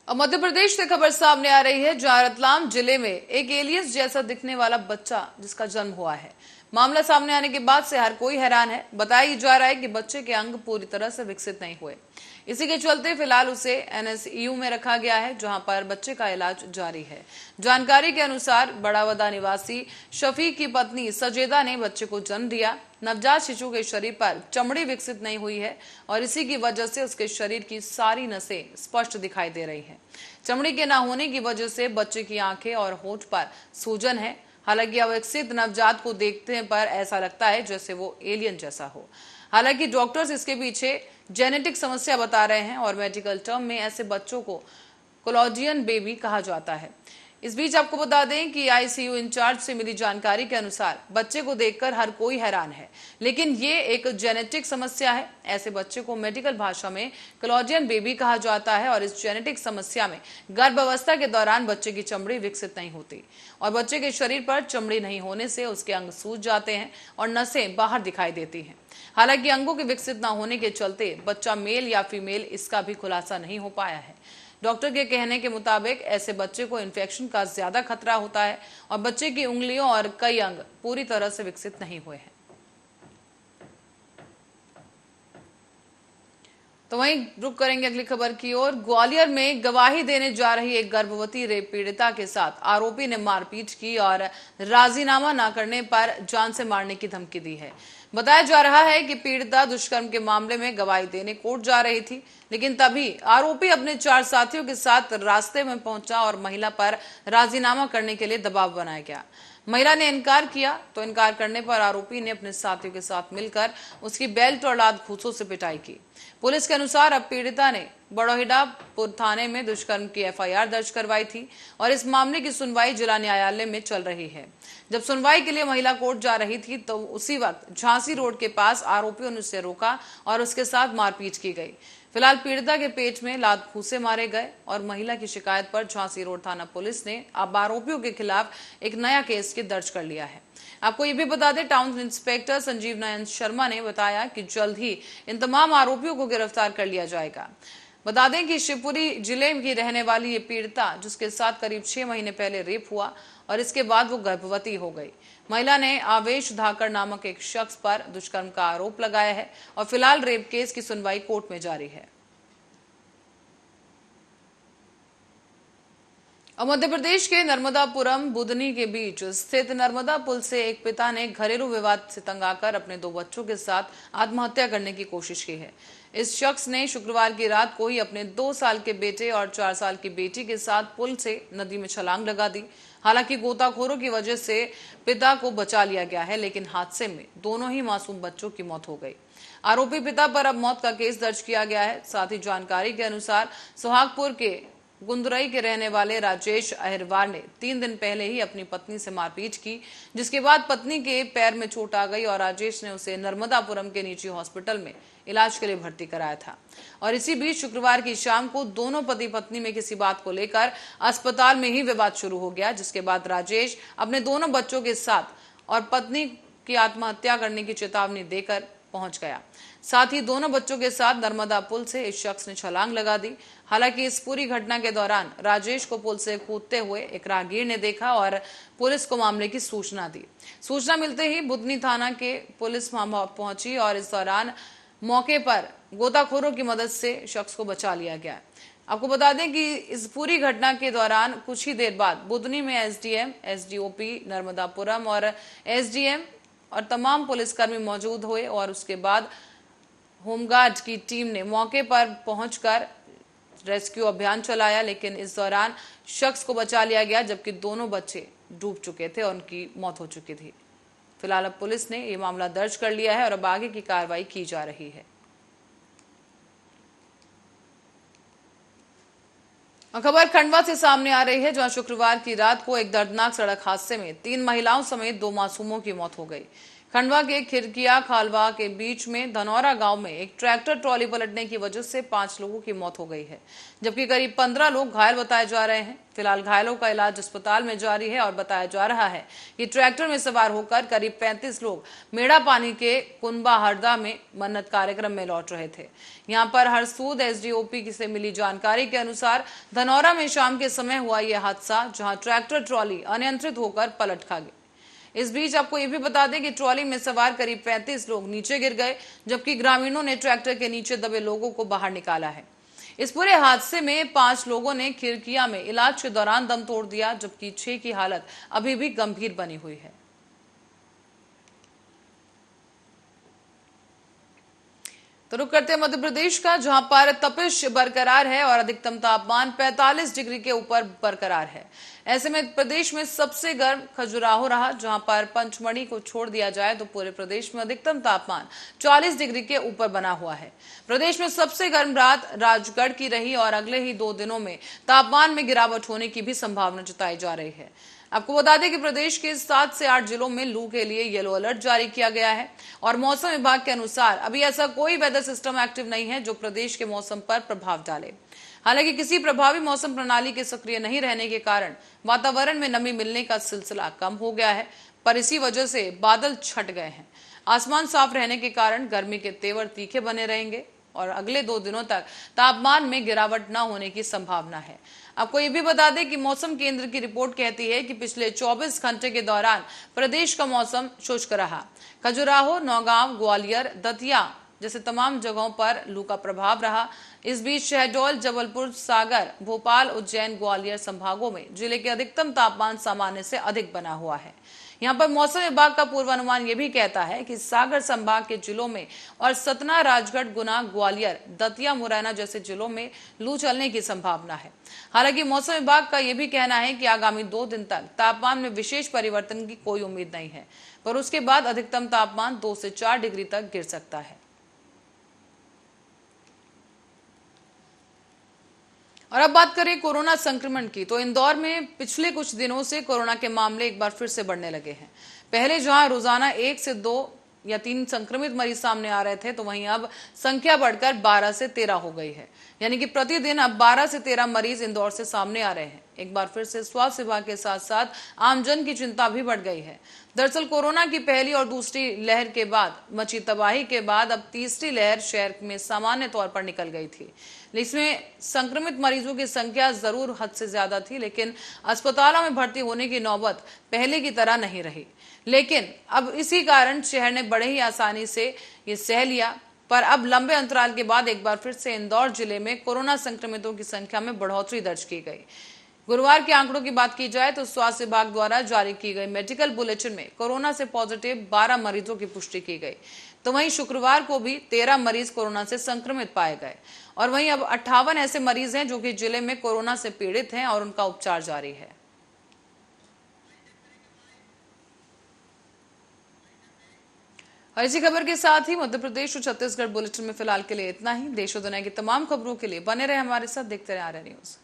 अब मध्य प्रदेश से खबर सामने आ रही है जहां रतलाम जिले में एक एलियंस जैसा दिखने वाला बच्चा जिसका जन्म हुआ है। मामला सामने आने के बाद से हर कोई हैरान है। बताया जा रहा है कि बच्चे के अंग पूरी तरह से विकसित नहीं हुए। इसी के चलते फिलहाल उसे एनएसयू में रखा गया है, जहां पर बच्चे का इलाज जारी है। जानकारी के अनुसार बड़ावदा निवासी शफीक की पत्नी सजेदा ने बच्चे को जन्म दिया। नवजात शिशु के शरीर पर चमड़ी विकसित नहीं हुई है और इसी की वजह से उसके शरीर की सारी नसें स्पष्ट दिखाई दे रही हैं। चमड़ी के न होने की वजह से बच्चे की आंखें और होठ पर सूजन है। हालांकि अविकसित नवजात को देखने पर ऐसा लगता है जैसे वो एलियन जैसा हो। हालांकि डॉक्टर्स इसके पीछे जेनेटिक समस्या बता रहे हैं और मेडिकल टर्म में ऐसे बच्चों को कोलॉजियन बेबी कहा जाता है। इस बीच आपको बता दें कि आईसीयू इंचार्ज से मिली जानकारी के अनुसार बच्चे को देखकर हर कोई हैरान है, लेकिन ये एक जेनेटिक समस्या है। ऐसे बच्चे को मेडिकल भाषा में कोलॉजियन बेबी कहा जाता है और इस जेनेटिक समस्या में गर्भावस्था के दौरान बच्चे की चमड़ी विकसित नहीं होती और बच्चे के शरीर पर चमड़ी नहीं होने से उसके अंग सूज जाते हैं और नसें बाहर दिखाई देती हैं। हालांकि अंगों के विकसित न होने के चलते बच्चा मेल या फीमेल इसका भी खुलासा नहीं हो पाया है। डॉक्टर के कहने के मुताबिक ऐसे बच्चे को इन्फेक्शन का ज्यादा खतरा होता है और बच्चे की उंगलियों और कई अंग पूरी तरह से विकसित नहीं हुए हैं। तो वहीं रुक करेंगे अगली खबर की ओर। ग्वालियर में गवाही देने जा रही एक गर्भवती रेप पीड़िता के साथ आरोपी ने मारपीट की और राजीनामा न करने पर जान से मारने की धमकी दी है। बताया जा रहा है कि पीड़िता दुष्कर्म के मामले में गवाही देने कोर्ट जा रही थी, लेकिन तभी आरोपी अपने 4 साथियों के साथ रास्ते में पहुंचा और महिला पर राजीनामा करने के लिए दबाव बनाया गया। महिला ने इनकार किया तो इनकार करने पर आरोपी ने अपने साथियों के साथ मिलकर उसकी बेल्ट और लात घूंसों से पिटाई की। पुलिस के अनुसार अब पीड़िता ने बड़ौहिडापुर थाने में दुष्कर्म की एफआईआर दर्ज करवाई थी और इस मामले की सुनवाई जिला न्यायालय में चल रही है। जब सुनवाई के लिए महिला कोर्ट जा रही थी तो उसी वक्त झांसी रोड के पास आरोपियों ने उसे रोका और उसके साथ मारपीट की गई। फिलहाल पीड़िता के पेट में लात घूंसे मारे गए और महिला की शिकायत पर झांसी रोड थाना पुलिस ने अब आरोपियों के खिलाफ एक नया केस दर्ज कर लिया है। आपको ये भी बता दें, टाउन इंस्पेक्टर संजीव नयन शर्मा ने बताया कि जल्द ही इन तमाम आरोपियों को गिरफ्तार कर लिया जाएगा। बता दें कि शिवपुरी जिले की रहने वाली ये पीड़िता, जिसके साथ करीब 6 महीने पहले रेप हुआ और इसके बाद वो गर्भवती हो गई। महिला ने आवेश धाकर नामक एक शख्स पर दुष्कर्म का आरोप लगाया है और फिलहाल रेप केस की सुनवाई कोर्ट में जारी है। मध्य प्रदेश के नर्मदापुरम बुदनी के बीच स्थित नर्मदा पुल से एक पिता ने घरेलू विवाद से तंग आकर अपने 2 बच्चों के साथ आत्महत्या करने की कोशिश की है। इस शख्स ने शुक्रवार की रात को ही अपने 2 साल के बेटे और 4 साल की बेटी के साथ पुल से नदी में छलांग लगा दी। हालांकि गोताखोरों की वजह से पिता को बचा लिया गया है, लेकिन हादसे में दोनों ही मासूम बच्चों की मौत हो गई। आरोपी पिता पर अब मौत का केस दर्ज किया गया है। साथ ही जानकारी के अनुसार सुहागपुर के गुंदरई के रहने वाले राजेश अहिरवार ने 3 दिन पहले ही अपनी पत्नी से मारपीट की, जिसके बाद पत्नी के पैर में चोट आ गई और राजेश ने उसे नर्मदापुरम के निजी हॉस्पिटल में इलाज के लिए भर्ती कराया था। और इसी बीच शुक्रवार की शाम को दोनों पति पत्नी में किसी बात को लेकर अस्पताल में ही विवाद शुरू हो गया, जिसके बाद राजेश अपने दोनों बच्चों के साथ और पत्नी की आत्महत्या करने की चेतावनी देकर पहुंच गया। साथ ही दोनों बच्चों के साथ नर्मदा पुल से इस शख्स ने छलांग लगा दी। हालांकि इस पूरी घटना के दौरान राजेश को पुल से कूदते हुए एक राहगीर ने देखा और पुलिस को मामले की सूचना दी। सूचना मिलते ही बुदनी थाना के पुलिस पहुंची और इस दौरान मौके पर गोताखोरों की मदद से शख्स को बचा लिया गया। आपको बता दें कि इस पूरी घटना के दौरान कुछ ही देर बाद बुदनी में एसडीएम, एसडीओपी नर्मदापुरम और एसडीएम और तमाम पुलिसकर्मी मौजूद हुए और उसके बाद होमगार्ड की टीम ने मौके पर पहुंचकर रेस्क्यू अभियान चलाया, लेकिन इस दौरान शख्स को बचा लिया गया, जबकि दोनों बच्चे डूब चुके थे और उनकी मौत हो चुकी थी। फिलहाल अब पुलिस ने यह मामला दर्ज कर लिया है और अब आगे की कार्रवाई की जा रही है। खबर खंडवा से सामने आ रही है, जहां शुक्रवार की रात को एक दर्दनाक सड़क हादसे में 3 महिलाओं समेत 2 मासूमों की मौत हो गई। खंडवा के खिरकिया खालवा के बीच में धनौरा गांव में एक ट्रैक्टर ट्रॉली पलटने की वजह से 5 लोगों की मौत हो गई है, जबकि करीब 15 लोग घायल बताए जा रहे हैं। फिलहाल घायलों का इलाज अस्पताल में जारी है और बताया जा रहा है कि ट्रैक्टर में सवार होकर करीब 35 लोग मेड़ा पानी के कुनबा हरदा में मन्नत कार्यक्रम में लौट रहे थे। यहां पर हरसूद एसडीओपी से मिली जानकारी के अनुसार धनौरा में शाम के समय हुआ यह हादसा, जहां ट्रैक्टर ट्रॉली अनियंत्रित होकर पलट खा गई। इस बीच आपको ये भी बता दें कि ट्रॉली में सवार करीब 35 लोग नीचे गिर गए, जबकि ग्रामीणों ने ट्रैक्टर के नीचे दबे लोगों को बाहर निकाला है। इस पूरे हादसे में 5 लोगों ने खिरकिया में इलाज के दौरान दम तोड़ दिया, जबकि 6 की हालत अभी भी गंभीर बनी हुई है। तो रुक करते हैं मध्य प्रदेश का, जहां पर तपिश बरकरार है और अधिकतम तापमान 45 डिग्री के ऊपर बरकरार है। ऐसे में प्रदेश में सबसे गर्म खजुराहो रहा, जहां पर पंचमढ़ी को छोड़ दिया जाए तो पूरे प्रदेश में अधिकतम तापमान 40 डिग्री के ऊपर बना हुआ है। प्रदेश में सबसे गर्म रात राजगढ़ की रही और अगले ही 2 दिनों में तापमान में गिरावट होने की भी संभावना जताई जा रही है। आपको बता दें कि प्रदेश के 7 से 8 जिलों में लू के लिए येलो अलर्ट जारी किया गया है और मौसम विभाग के अनुसार अभी ऐसा कोई वेदर सिस्टम एक्टिव नहीं है जो प्रदेश के मौसम पर प्रभाव डाले। हालांकि किसी प्रभावी मौसम प्रणाली के सक्रिय नहीं रहने के कारण वातावरण में नमी मिलने का सिलसिला कम हो गया है, पर इसी वजह से बादल छट गए हैं। आसमान साफ रहने के कारण गर्मी के तेवर तीखे बने रहेंगे और अगले 2 दिनों तक तापमान में गिरावट न होने की संभावना है। आपको ये भी बता दें कि मौसम केंद्र की रिपोर्ट कहती है कि पिछले 24 घंटे के दौरान प्रदेश का मौसम शुष्क रहा। खजुराहो, नौगांव, ग्वालियर, दतिया जैसे तमाम जगहों पर लू का प्रभाव रहा। इस बीच शहडोल, जबलपुर, सागर, भोपाल, उज्जैन, ग्वालियर संभागों में जिले के अधिकतम तापमान सामान्य से अधिक बना हुआ है। यहाँ पर मौसम विभाग का पूर्वानुमान ये भी कहता है कि सागर संभाग के जिलों में और सतना, राजगढ़, गुना, ग्वालियर, दतिया, मुरैना जैसे जिलों में लू चलने की संभावना है। हालांकि मौसम विभाग का यह भी कहना है कि आगामी 2 दिन तक तापमान में विशेष परिवर्तन की कोई उम्मीद नहीं है, पर उसके बाद अधिकतम तापमान 2 से 4 डिग्री तक गिर सकता है। और अब बात करें कोरोना संक्रमण की, तो इंदौर में पिछले कुछ दिनों से कोरोना के मामले एक बार फिर से बढ़ने लगे हैं। पहले जहां रोजाना 1 से 2 या 3 संक्रमित मरीज सामने आ रहे थे, तो वहीं अब संख्या बढ़कर 12 से 13 हो गई है। यानी कि प्रतिदिन अब 12 से 13 मरीज इंदौर से सामने आ रहे हैं। एक बार फिर से स्वास्थ्य विभाग के साथ साथ आमजन की चिंता भी बढ़ गई है। दरअसल कोरोना की पहली और दूसरी लहर के बाद मची तबाही के बाद अब तीसरी लहर शहर में सामान्य तौर पर निकल गई थी। इसमें संक्रमित मरीजों की संख्या जरूर हद से ज्यादा थी, लेकिन अस्पतालों में भर्ती होने की नौबत पहले की तरह नहीं रही। लेकिन अब इसी कारण शहर ने बड़े ही आसानी से ये सह लिया। पर अब लंबे अंतराल के बाद एक बार फिर से इंदौर जिले में कोरोना संक्रमितों की संख्या में बढ़ोतरी दर्ज की गई। गुरुवार के आंकड़ों की बात की जाए तो स्वास्थ्य विभाग द्वारा जारी की गई मेडिकल बुलेटिन में कोरोना से पॉजिटिव 12 मरीजों की पुष्टि की गई। तो वहीं शुक्रवार को भी 13 मरीज कोरोना से संक्रमित पाए गए और वहीं अब 58 ऐसे मरीज हैं जो कि जिले में कोरोना से पीड़ित हैं और उनका उपचार जारी है। और इसी खबर के साथ ही मध्य प्रदेश और छत्तीसगढ़ बुलेटिन में फिलहाल के लिए इतना ही। देश और दुनिया की तमाम खबरों के लिए बने रहे हमारे साथ, देखते रहे आर्या न्यूज।